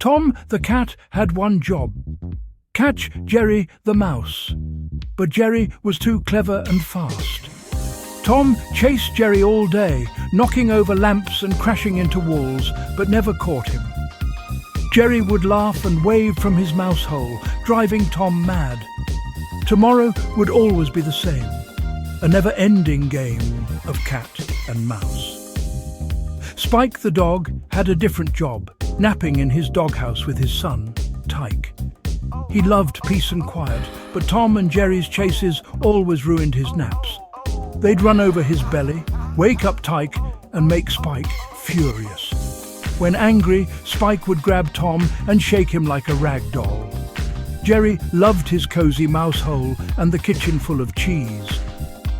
Tom the cat had one job: catch Jerry the mouse. But Jerry was too clever and fast. Tom chased Jerry all day, knocking over lamps and crashing into walls, but never caught him. Jerry would laugh and wave from his mouse hole, driving Tom mad. Tomorrow would always be the same, a never-ending game of cat and mouse. Spike the dog had a different job, napping in his doghouse with his son, Tyke. He loved peace and quiet, but Tom and Jerry's chases always ruined his naps. They'd run over his belly, wake up Tyke, and make Spike furious. When angry, Spike would grab Tom and shake him like a rag doll. Jerry loved his cozy mouse hole and the kitchen full of cheese.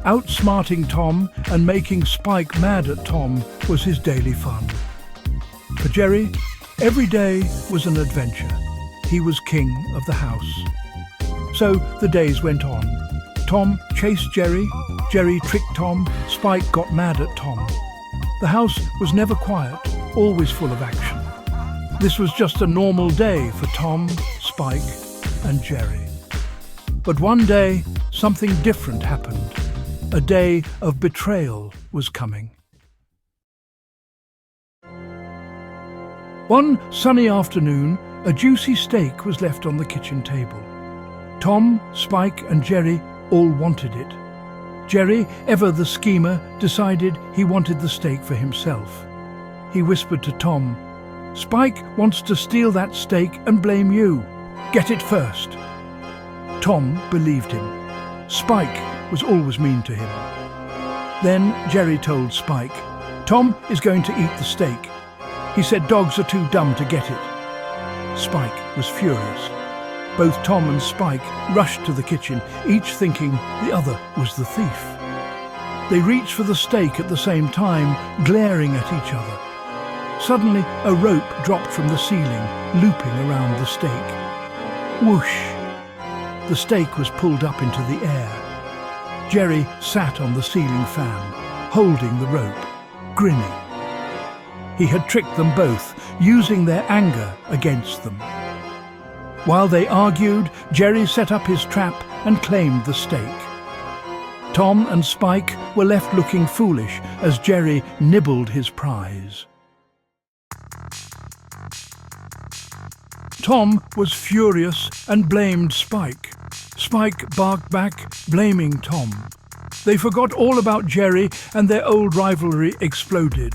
Outsmarting Tom and making Spike mad at Tom was his daily fun. For Jerry, every day was an adventure. He was king of the house. So the days went on. Tom chased Jerry, Jerry tricked Tom, Spike got mad at Tom. The house was never quiet, always full of action. This was just a normal day for Tom, Spike, and Jerry. But one day, something different happened. A day of betrayal was coming. One sunny afternoon, a juicy steak was left on the kitchen table. Tom, Spike, and Jerry all wanted it. Jerry, ever the schemer, decided he wanted the steak for himself. He whispered to Tom, "Spike wants to steal that steak and blame you. Get it first." Tom believed him. Spike was always mean to him. Then Jerry told Spike, "Tom is going to eat the steak. He said dogs are too dumb to get it." Spike was furious. Both Tom and Spike rushed to the kitchen, each thinking the other was the thief. They reached for the steak at the same time, glaring at each other. Suddenly, a rope dropped from the ceiling, looping around the steak. Whoosh! The steak was pulled up into the air. Jerry sat on the ceiling fan, holding the rope, grinning. He had tricked them both, using their anger against them. While they argued, Jerry set up his trap and claimed the steak. Tom and Spike were left looking foolish as Jerry nibbled his prize. Tom was furious and blamed Spike. Spike barked back, blaming Tom. They forgot all about Jerry and their old rivalry exploded.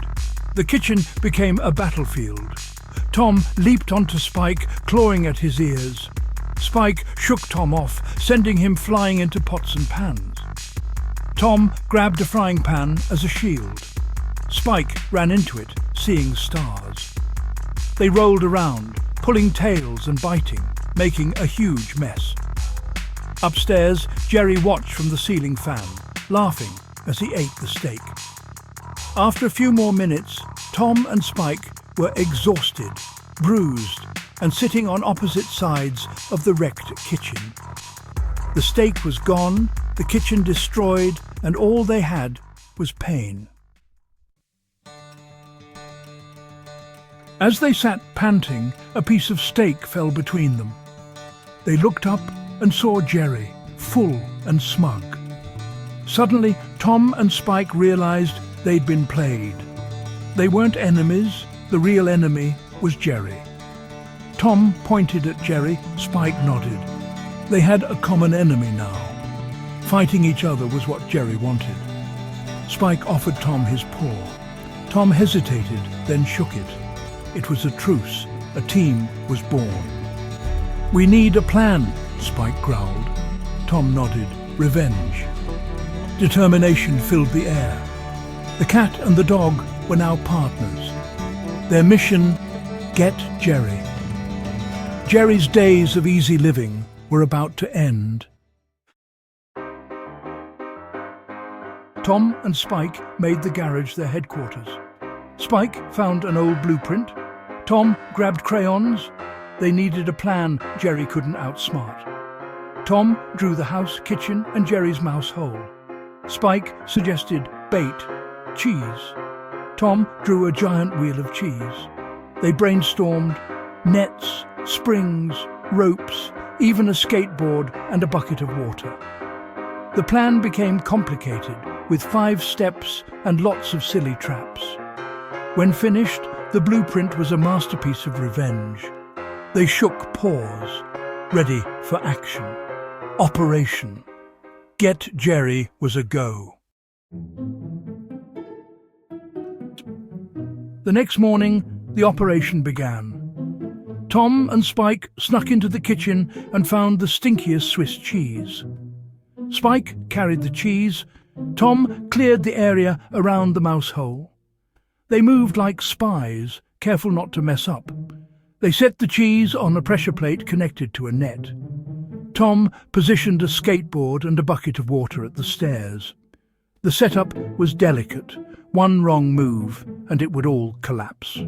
The kitchen became a battlefield. Tom leaped onto Spike, clawing at his ears. Spike shook Tom off, sending him flying into pots and pans. Tom grabbed a frying pan as a shield. Spike ran into it, seeing stars. They rolled around, pulling tails and biting, making a huge mess. Upstairs, Jerry watched from the ceiling fan, laughing as he ate the steak. After a few more minutes, Tom and Spike were exhausted, bruised, and sitting on opposite sides of the wrecked kitchen. The steak was gone, the kitchen destroyed, and all they had was pain. As they sat panting, a piece of steak fell between them. They looked up and saw Jerry, full and smug. Suddenly, Tom and Spike realized they'd been played. They weren't enemies, the real enemy was Jerry. Tom pointed at Jerry, Spike nodded. They had a common enemy now. Fighting each other was what Jerry wanted. Spike offered Tom his paw. Tom hesitated, then shook it. It was a truce. A team was born. "We need a plan," Spike growled. Tom nodded. Revenge. Determination filled the air. The cat and the dog were now partners. Their mission: get Jerry. Jerry's days of easy living were about to end. Tom and Spike made the garage their headquarters. Spike found an old blueprint. Tom grabbed crayons. They needed a plan Jerry couldn't outsmart. Tom drew the house, kitchen, and Jerry's mouse hole. Spike suggested bait, cheese. Tom drew a giant wheel of cheese. They brainstormed, nets, springs, ropes, even a skateboard and a bucket of water. The plan became complicated, with 5 steps and lots of silly traps. When finished, the blueprint was a masterpiece of revenge. They shook paws, ready for action. Operation Get Jerry was a go. The next morning, the operation began. Tom and Spike snuck into the kitchen and found the stinkiest Swiss cheese. Spike carried the cheese. Tom cleared the area around the mouse hole. They moved like spies, careful not to mess up. They set the cheese on a pressure plate connected to a net. Tom positioned a skateboard and a bucket of water at the stairs. The setup was delicate. One wrong move, and it would all collapse.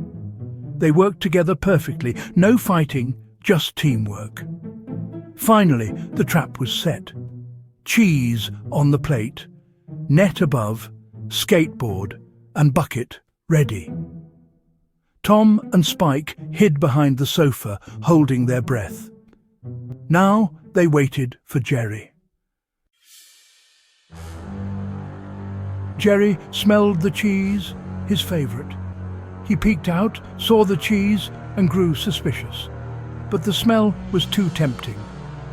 They worked together perfectly, no fighting, just teamwork. Finally, the trap was set. Cheese on the plate, net above, skateboard and bucket ready. Tom and Spike hid behind the sofa, holding their breath. Now they waited for Jerry. Jerry smelled the cheese, his favorite. He peeked out, saw the cheese, and grew suspicious. But the smell was too tempting.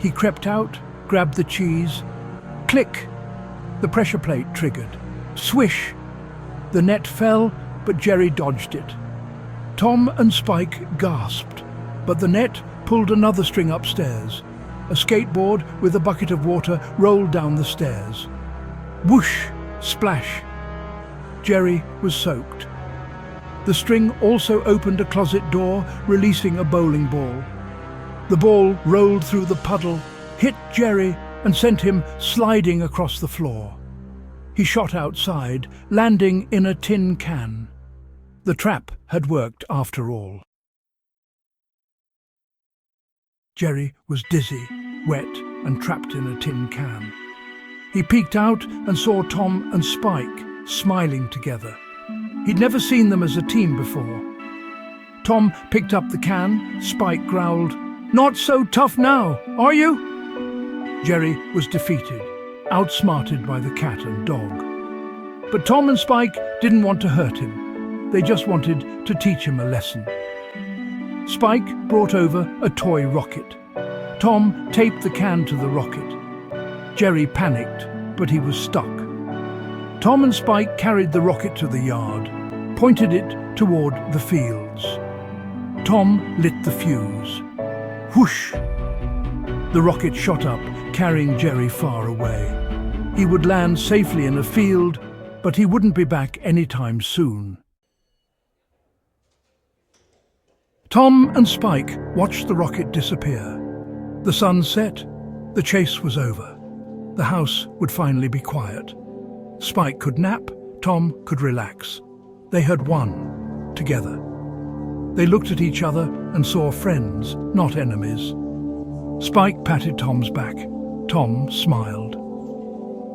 He crept out, grabbed the cheese. Click! The pressure plate triggered. Swish! The net fell, but Jerry dodged it. Tom and Spike gasped, but the net pulled another string upstairs. A skateboard with a bucket of water rolled down the stairs. Whoosh! Splash! Jerry was soaked. The string also opened a closet door, releasing a bowling ball. The ball rolled through the puddle, hit Jerry, and sent him sliding across the floor. He shot outside, landing in a tin can. The trap had worked after all. Jerry was dizzy, wet, and trapped in a tin can. He peeked out and saw Tom and Spike smiling together. He'd never seen them as a team before. Tom picked up the can. Spike growled, "Not so tough now, are you?" Jerry was defeated, outsmarted by the cat and dog. But Tom and Spike didn't want to hurt him. They just wanted to teach him a lesson. Spike brought over a toy rocket. Tom taped the can to the rocket. Jerry panicked, but he was stuck. Tom and Spike carried the rocket to the yard, pointed it toward the fields. Tom lit the fuse. Whoosh! The rocket shot up, carrying Jerry far away. He would land safely in a field, but he wouldn't be back anytime soon. Tom and Spike watched the rocket disappear. The sun set. The chase was over. The house would finally be quiet. Spike could nap. Tom could relax. They had won, together. They looked at each other and saw friends, not enemies. Spike patted Tom's back. Tom smiled.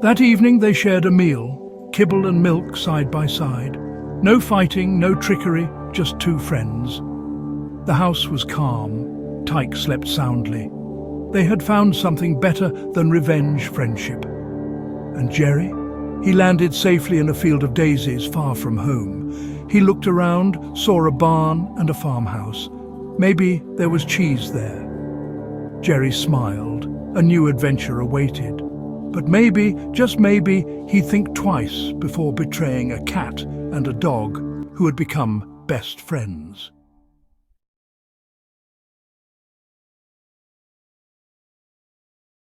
That evening they shared a meal, kibble and milk side by side. No fighting, no trickery, just 2 friends. The house was calm. Tyke slept soundly. They had found something better than revenge friendship. And Jerry? He landed safely in a field of daisies far from home. He looked around, saw a barn and a farmhouse. Maybe there was cheese there. Jerry smiled. A new adventure awaited. But maybe, just maybe, he'd think twice before betraying a cat and a dog who had become best friends.